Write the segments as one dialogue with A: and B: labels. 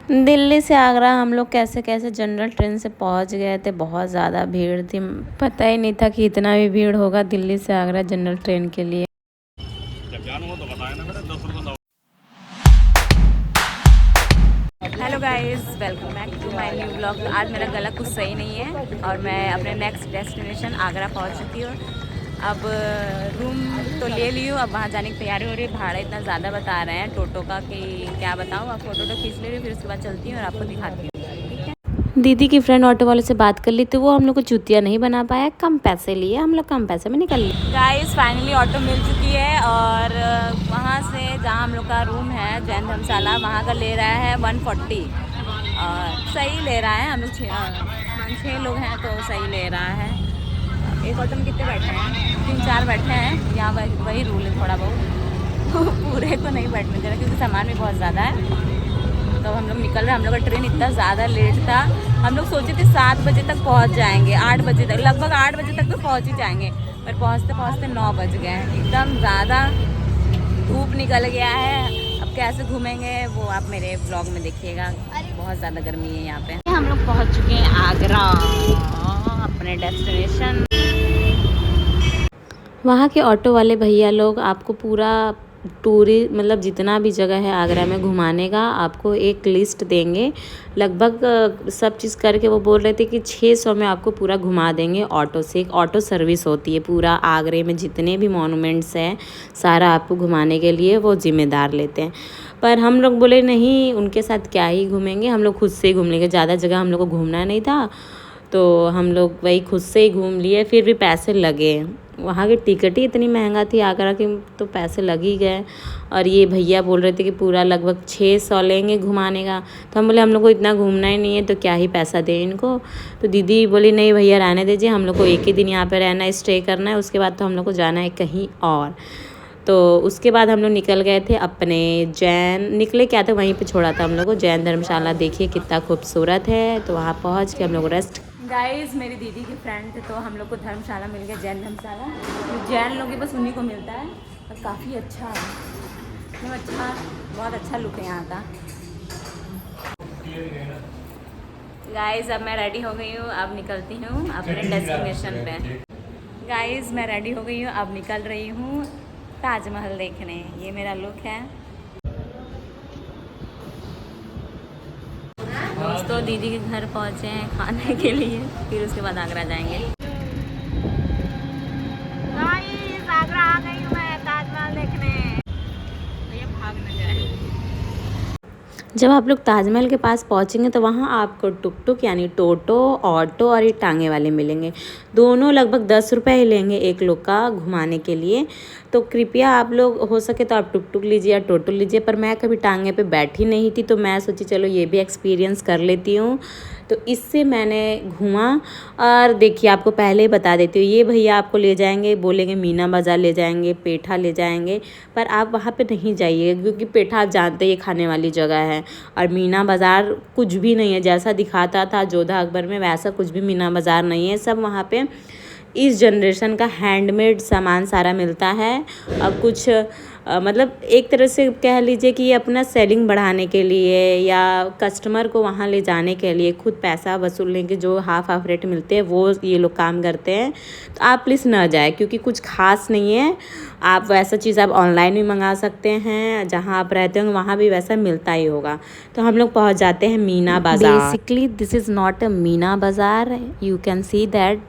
A: दिल्ली से आगरा हम लोग कैसे कैसे जनरल ट्रेन से पहुंच गए थे। बहुत ज़्यादा भीड़ थी, पता ही नहीं था कि इतना भी भीड़ होगा दिल्ली से आगरा जनरल ट्रेन के लिए। Hello guys, welcome back to my new blog. तो आज मेरा गला कुछ सही नहीं है और मैं अपने नेक्स्ट डेस्टिनेशन आगरा पहुंच चुकी हूँ। अब रूम तो ले ली हूँ, अब वहाँ जाने की तैयारी हो रही है। भाड़ा इतना ज़्यादा बता रहे हैं टोटो का कि क्या बताऊँ। अब फ़ोटो तो खींच ले रही हूँ, फिर उसके बाद चलती हूँ और आपको दिखाती हूँ। दीदी की फ्रेंड ऑटो वाले से बात कर ली तो वो हम लोग को चूतिया नहीं बना पाया, कम पैसे लिए, हम लोग कम पैसे में निकल लिए। गाइस फाइनली ऑटो मिल चुकी है और वहाँ से जहाँ हम लोग का रूम है जैन धर्मशाला, वहाँ का ले रहा है 140 और सही ले रहा है। हम लोग 5-6 लोग हैं तो सही ले रहा है। एक ऑटो में कितने बैठे हैं? 3-4 बैठे हैं। यहाँ वही रूल है थोड़ा बहुत पूरे को नहीं बैठने देना क्योंकि सामान भी बहुत ज़्यादा है। तो हम लोग निकल रहे हैं। हम लोग का ट्रेन इतना ज़्यादा लेट था, हम लोग सोचे थे 7 बजे तक पहुंच जाएंगे, 8 बजे तक, लगभग 8 बजे तक तो पहुंच ही जाएंगे, पर पहुंचते पहुंचते 9 बज गए। एकदम ज़्यादा धूप निकल गया है। अब कैसे घूमेंगे वो आप मेरे ब्लॉग में देखिएगा। बहुत ज़्यादा गर्मी है यहाँ पे। हम लोग पहुँच चुके हैं आगरा, अपने डेस्टिनेशन। वहाँ के ऑटो वाले भैया लोग आपको पूरा मतलब जितना भी जगह है आगरा में घुमाने का आपको एक लिस्ट देंगे। लगभग सब चीज़ करके वो बोल रहे थे कि 600 में आपको पूरा घुमा देंगे ऑटो से। एक ऑटो सर्विस होती है पूरा आगरे में, जितने भी मॉन्यूमेंट्स हैं सारा आपको घुमाने के लिए वो ज़िम्मेदार लेते हैं। पर हम लोग बोले नहीं, उनके साथ क्या ही घूमेंगे, हम लोग खुद से ही घूम लेंगे। ज़्यादा जगह हम लोग को घूमना नहीं था तो हम लोग वही खुद से ही घूम लिए। फिर भी पैसे लगे, वहाँ की टिकट ही इतनी महंगा थी आगरा की, तो पैसे लग ही गए। और ये भैया बोल रहे थे कि पूरा लगभग 600 लेंगे घुमाने का। तो हम बोले हम लोग को इतना घूमना ही नहीं है तो क्या ही पैसा दें इनको। तो दीदी बोली नहीं भैया रहने दीजिए, हम लोग को एक ही दिन यहाँ पे रहना है, स्टे करना है, उसके बाद तो हम लोग को जाना है कहीं और। तो उसके बाद हम लोग निकल गए थे अपने निकले क्या था वहीं पे छोड़ा था हम लोग को जैन धर्मशाला। देखिए कितना खूबसूरत है। तो वहाँ पहुँच के हम लोग रेस्ट। गाइस मेरी दीदी के फ्रेंड थे तो हम लोग को धर्मशाला मिल गया, जैन धर्मशाला। तो जैन लोग बस उन्हीं को मिलता है और काफ़ी अच्छा है, बहुत अच्छा लुक है यहाँ का। गाइस अब मैं रेडी हो गई हूँ, अब निकलती हूँ अपने डेस्टिनेशन पे। गाइस मैं रेडी हो गई हूँ, अब निकल रही हूँ ताजमहल देखने। ये मेरा लुक है। दोस्तों दीदी के घर पहुँचे हैं खाने के लिए, फिर उसके बाद आगरा जाएंगे। गाइस आगरा आ गई हूँ मैं ताजमहल देखने। ये भाग न जाए। जब आप लोग ताजमहल के पास पहुँचेंगे तो वहाँ आपको टुक टुक यानी टोटो, ऑटो और ये टांगे वाले मिलेंगे। दोनों लगभग 10 रुपये ही लेंगे एक लोग का घुमाने के लिए। तो कृपया आप लोग हो सके तो आप टुक टुक लीजिए या टोटो लीजिए। पर मैं कभी टांगे पे बैठी नहीं थी तो मैं सोची चलो ये भी एक्सपीरियंस कर लेती हूँ। तो इससे मैंने घूमा। और देखिए आपको पहले ही बता देती हूँ, ये भैया आपको ले जाएंगे, बोलेंगे मीना बाज़ार ले जाएंगे, पेठा ले जाएंगे, पर आप वहाँ पे नहीं जाइए क्योंकि पेठा आप जानते ही खाने वाली जगह है। और मीना बाज़ार कुछ भी नहीं है, जैसा दिखाता था जोधा अकबर में वैसा कुछ भी मीना बाज़ार नहीं है। सब वहाँ पे इस जनरेशन का हैंडमेड सामान सारा मिलता है। और कुछ मतलब एक तरह से कह लीजिए कि ये अपना सेलिंग बढ़ाने के लिए या कस्टमर को वहाँ ले जाने के लिए खुद पैसा वसूलने के जो हाफ रेट मिलते हैं वो ये लोग काम करते हैं। तो आप प्लीज़ ना जाए क्योंकि कुछ खास नहीं है। आप वैसा चीज़ आप ऑनलाइन भी मंगा सकते हैं, जहाँ आप रहते होंगे वहाँ भी वैसा मिलता ही होगा। तो हम लोग पहुँच जाते हैं Meena Bazaar. Basically this is not a Meena Bazaar, you can see that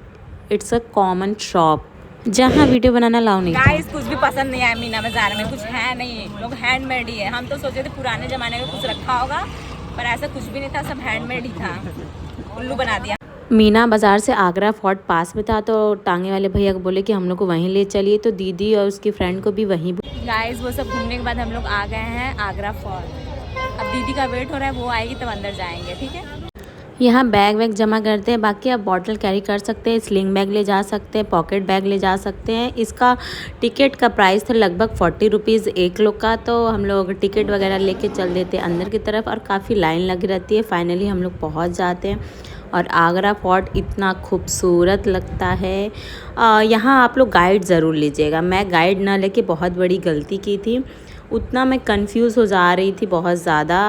A: it's a common shop जहाँ वीडियो बनाना लाओ नहीं। गाइस कुछ भी पसंद नहीं आया मीना बाज़ार में, कुछ है नहीं, लोग हैंडमेड ही है। हम तो सोचे थे पुराने ज़माने में कुछ रखा होगा पर ऐसा कुछ भी नहीं था, सब हैंडमेड ही था। उल्लू बना दिया। मीना बाज़ार से आगरा फोर्ट पास में था तो टांगे वाले भैया को बोले कि हम लोग को वहीं ले चलिए, तो दीदी और उसकी फ्रेंड को भी वहीं। गाइस वो सब घूमने के बाद हम लोग आ गए हैं आगरा फोर्ट। अब दीदी का वेट हो रहा है, वो आएगी तब अंदर जाएंगे, ठीक है। यहाँ बैग वैग जमा करते हैं, बाकी आप बॉटल कैरी कर सकते हैं, स्लिंग बैग ले जा सकते हैं, पॉकेट बैग ले जा सकते हैं। इसका टिकट का प्राइस था लगभग 40 रुपीज़ एक लोग का। तो हम लोग टिकट वगैरह लेके चल देते हैं अंदर की तरफ और काफ़ी लाइन लगी रहती है। फाइनली हम लोग पहुँच जाते हैं और आगरा फोर्ट इतना खूबसूरत लगता है। यहाँ आप लोग गाइड ज़रूर लीजिएगा। मैं गाइड ना लेके बहुत बड़ी गलती की थी। उतना मैं कंफ्यूज हो जा रही थी बहुत ज़्यादा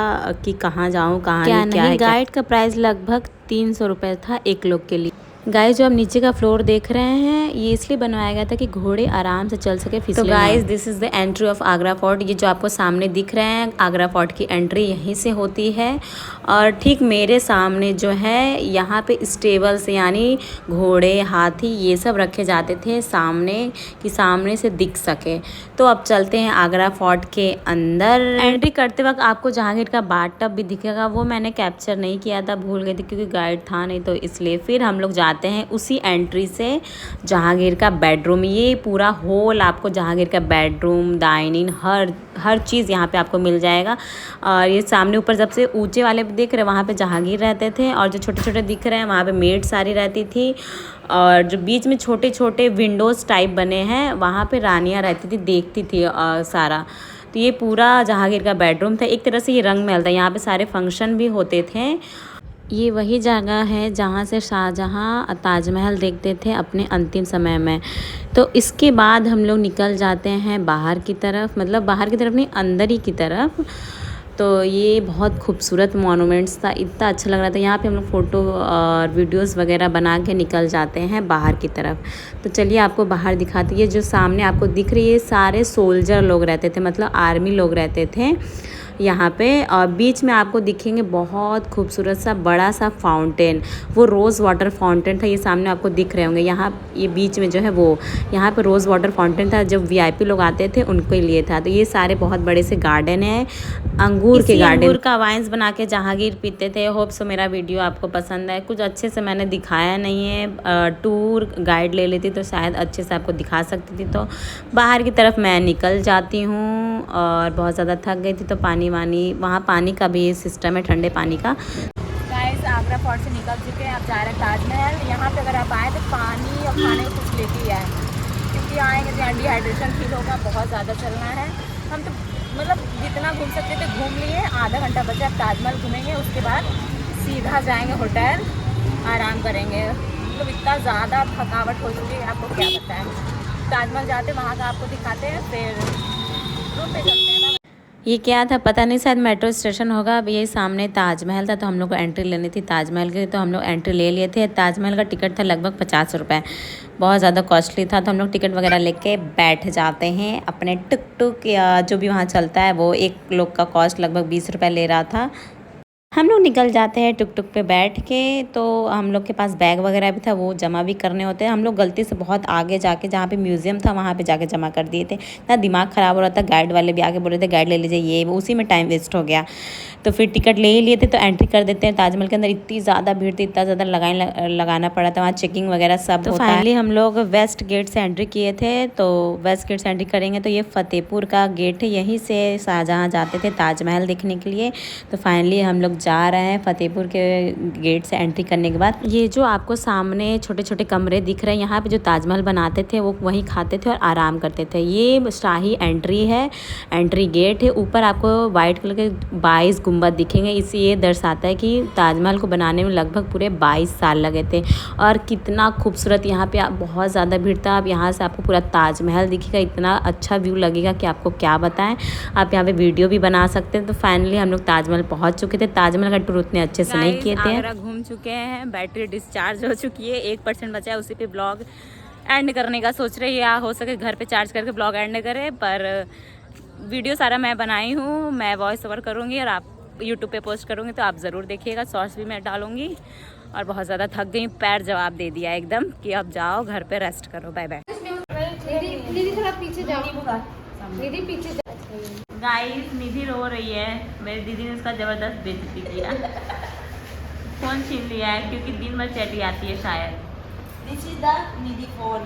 A: कि कहाँ जाऊँ कहाँ नहीं क्या है। गाइड का प्राइस लगभग 300 रुपये था एक लोग के लिए। गाइस जो आप नीचे का फ्लोर देख रहे हैं ये इसलिए बनवाया गया था कि घोड़े आराम से चल सके फिसले। तो guys this is the entry of Agra fort. ये जो आपको सामने दिख रहे हैं आगरा फोर्ट की एंट्री यहीं से होती है। और ठीक मेरे सामने जो है यहाँ पे स्टेबल्स यानी घोड़े हाथी ये सब रखे जाते थे सामने कि सामने से दिख सके। तो अब चलते हैं आगरा फोर्ट के अंदर। एंट्री करते वक्त आपको जहांगीर का बाथ टब भी दिखेगा, वो मैंने कैप्चर नहीं किया था, भूल गई थी क्योंकि गाइड था नहीं, तो इसलिए फिर हम लोग जाते हैं उसी एंट्री से जहांगीर का बेडरूम। ये पूरा होल आपको जहांगीर का बेडरूम डाइनिंग हर चीज़ यहाँ पे आपको मिल जाएगा। और ये सामने ऊपर सबसे ऊंचे वाले दिख रहे हैं वहाँ पे जहांगीर रहते थे, और जो छोटे छोटे दिख रहे हैं वहाँ पे मेड सारी रहती थी, और जो बीच में छोटे छोटे विंडोज़ टाइप बने हैं वहाँ पे रानियाँ रहती थी, देखती थी सारा। तो ये पूरा जहांगीर का बेडरूम था, एक तरह से ये रंग महल था, यहाँ पे सारे फंक्शन भी होते थे। ये वही जगह है जहाँ से शाहजहाँ ताजमहल देखते थे अपने अंतिम समय में। तो इसके बाद हम लोग निकल जाते हैं बाहर की तरफ, मतलब बाहर की तरफ नहीं अंदर ही की तरफ। तो ये बहुत खूबसूरत मॉन्यूमेंट्स था, इतना अच्छा लग रहा था। यहाँ पे हम लोग फ़ोटो और वीडियोस वगैरह बना के निकल जाते हैं बाहर की तरफ। तो चलिए आपको बाहर दिखाते हैं। ये जो सामने आपको दिख रही है सारे सोल्जर लोग रहते थे, मतलब आर्मी लोग रहते थे यहाँ पे। और बीच में आपको दिखेंगे बहुत खूबसूरत सा बड़ा सा फाउंटेन, वो रोज़ वाटर फाउंटेन था। ये सामने आपको दिख रहे होंगे, यहाँ ये बीच में जो है वो यहाँ पे रोज़ वाटर फाउंटेन था, जब वीआईपी लोग आते थे उनके लिए था। तो ये सारे बहुत बड़े से गार्डन है, अंगूर के गार्डन, अंगूर का वाइन्स बना के जहांगीर पीते थे। होप सो मेरा वीडियो आपको पसंद है। कुछ अच्छे से मैंने दिखाया नहीं है, टूर गाइड ले लेती तो शायद अच्छे से आपको दिखा सकती थी। तो बाहर की तरफ मैं निकल जाती हूँ और बहुत ज़्यादा थक गई थी, तो पानी वहाँ पानी का भी सिस्टम है, ठंडे पानी का। गाइस आगरा फोर्ट से निकल चुके हैं, अब जा रहे हैं ताजमहल। यहाँ पे अगर आप आए तो पानी और खाने को कुछ लेके ही आए, क्योंकि आएंगे तो डिहाइड्रेशन फील होगा, बहुत ज़्यादा चलना है। हम तो मतलब जितना घूम सकते थे घूम लिए, आधा घंटा बचा, अब ताजमहल घूमेंगे, उसके बाद सीधा जाएंगे होटल, आराम करेंगे। मतलब इतना ज़्यादा थकावट हो चुकी है आपको क्या पता है। ताजमहल जाते वहाँ का आपको दिखाते हैं, फिर रूम पे चलते हैं। ये क्या था पता नहीं, शायद मेट्रो स्टेशन होगा। अब ये सामने ताजमहल था, तो हम लोग को एंट्री लेनी थी ताजमहल की, तो हम लोग एंट्री ले लिए थे। ताजमहल का टिकट था लगभग 50 रुपये, बहुत ज़्यादा कॉस्टली था। तो हम लोग टिकट वगैरह लेके बैठ जाते हैं अपने टुक टुक या जो भी वहाँ चलता है, वो एक लोग का कॉस्ट लगभग 20 रुपये ले रहा था। हम लोग निकल जाते हैं टुक टुक पे बैठ के। तो हम लोग के पास बैग वगैरह भी था, वो जमा भी करने होते हैं। हम लोग गलती से बहुत आगे जाके जहाँ पे म्यूज़ियम था वहाँ पे जाके जमा कर दिए थे, ना दिमाग ख़राब हो रहा था। गाइड वाले भी आके बोल रहे थे गाइड ले लीजिए, ये उसी में टाइम वेस्ट हो गया। तो फिर टिकट ले ही लिए थे, तो एंट्री कर देते हैं। ताजमहल के अंदर इतनी ज़्यादा भीड़ थी, इतना ज़्यादा लगाना पड़ा था, वहाँ चेकिंग वगैरह सब। तो फाइनली हम लोग वेस्ट गेट से एंट्री किए थे। तो वेस्ट गेट से एंट्री करेंगे तो ये फतेहपुर का गेट है, यहीं से शाहजहाँ जाते थे ताजमहल देखने के लिए। तो फाइनली हम लोग जा रहे हैं फतेहपुर के गेट से एंट्री करने के बाद। ये जो आपको सामने छोटे छोटे कमरे दिख रहे हैं, यहाँ पे जो ताजमहल बनाते थे वो वहीं खाते थे और आराम करते थे। ये शाही एंट्री है, एंट्री गेट है। ऊपर आपको वाइट कलर के 22 गुंबद दिखेंगे। इसे ये दर्शाता है कि ताजमहल को बनाने में लगभग पूरे 22 साल लगे थे। और कितना खूबसूरत यहाँ पे बहुत ज़्यादा भीड़ था। अब यहाँ से आपको पूरा ताजमहल दिखेगा, इतना अच्छा व्यू लगेगा कि आपको क्या बताएं। आप यहाँ पे वीडियो भी बना सकते हैं। तो फाइनली हम लोग ताजमहल पहुँच चुके थे। ताजमहल का टूर उतने अच्छे से नहीं किए थे। आगरा घूम चुके हैं, बैटरी डिस्चार्ज हो चुकी है, 1% बचा है, उसी पे ब्लॉग एंड करने का सोच रही है। या हो सके घर पे चार्ज करके ब्लॉग एंड करे, पर वीडियो सारा मैं बनाई हूँ, मैं वॉइस ओवर करूँगी और आप यूट्यूब पे पोस्ट करूँगी, तो आप ज़रूर देखिएगा। शॉर्ट्स भी मैं डालूँगी। और बहुत ज़्यादा थक गई, पैर जवाब दे दिया एकदम कि अब जाओ घर पे रेस्ट करो, बाय बाय।
B: दीदी थोड़ा पीछे जाओ, दीदी पीछे जाओ।
A: गाइस निधि रो रही है, मेरी दीदी ने उसका ज़बरदस्त बेइज्जती किया। फ़ोन छीन लिया है क्योंकि दिन भर चैटी आती है शायद। This is the Nidhi phone.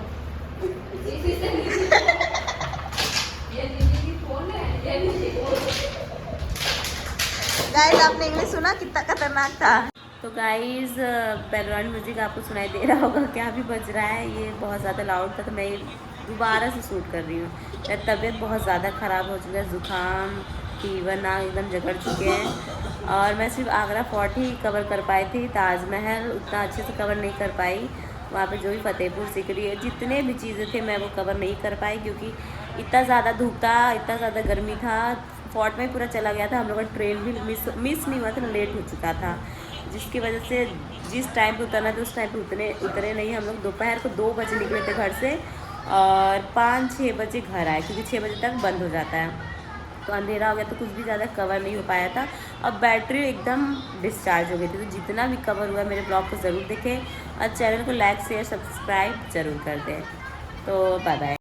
A: Guys आपने इंग्लिश सुना, कितना खतरनाक था। तो गाइस बैकग्राउंड म्यूजिक आपको सुनाई दे रहा होगा, क्या भी बज रहा है, ये बहुत ज़्यादा लाउड था। तो मैं दोबारा से शूट कर रही हूँ। मेरी तबीयत बहुत ज़्यादा ख़राब हो चुकी है, ज़ुकाम फीवर नाक एकदम जगड़ चुके हैं। और मैं सिर्फ आगरा फोर्ट ही कवर कर पाई थी, ताजमहल उतना अच्छे से कवर नहीं कर पाई। वहाँ पे जो भी फतेहपुर सीकरी है, जितने भी चीज़ें थे मैं वो कवर नहीं कर पाई, क्योंकि इतना ज़्यादा धूप था, इतना ज़्यादा गर्मी था, फोर्ट में पूरा चला गया था। हम लोग का ट्रेन भी मिस नहीं हुआ था, लेट हो चुका था, जिसकी वजह से जिस टाइम पे उतरना था उस टाइम पे उतरे नहीं। हम लोग दोपहर को 2 बजे निकले थे घर से और 5-6 बजे घर आए, क्योंकि 6 बजे तक बंद हो जाता है। तो अंधेरा हो गया तो कुछ भी ज़्यादा कवर नहीं हो पाया था। अब बैटरी एकदम डिस्चार्ज हो गई थी, तो जितना भी कवर हुआ मेरे ब्लॉग को ज़रूर देखें और चैनल को लाइक शेयर सब्सक्राइब ज़रूर कर दें। तो बाय बाय।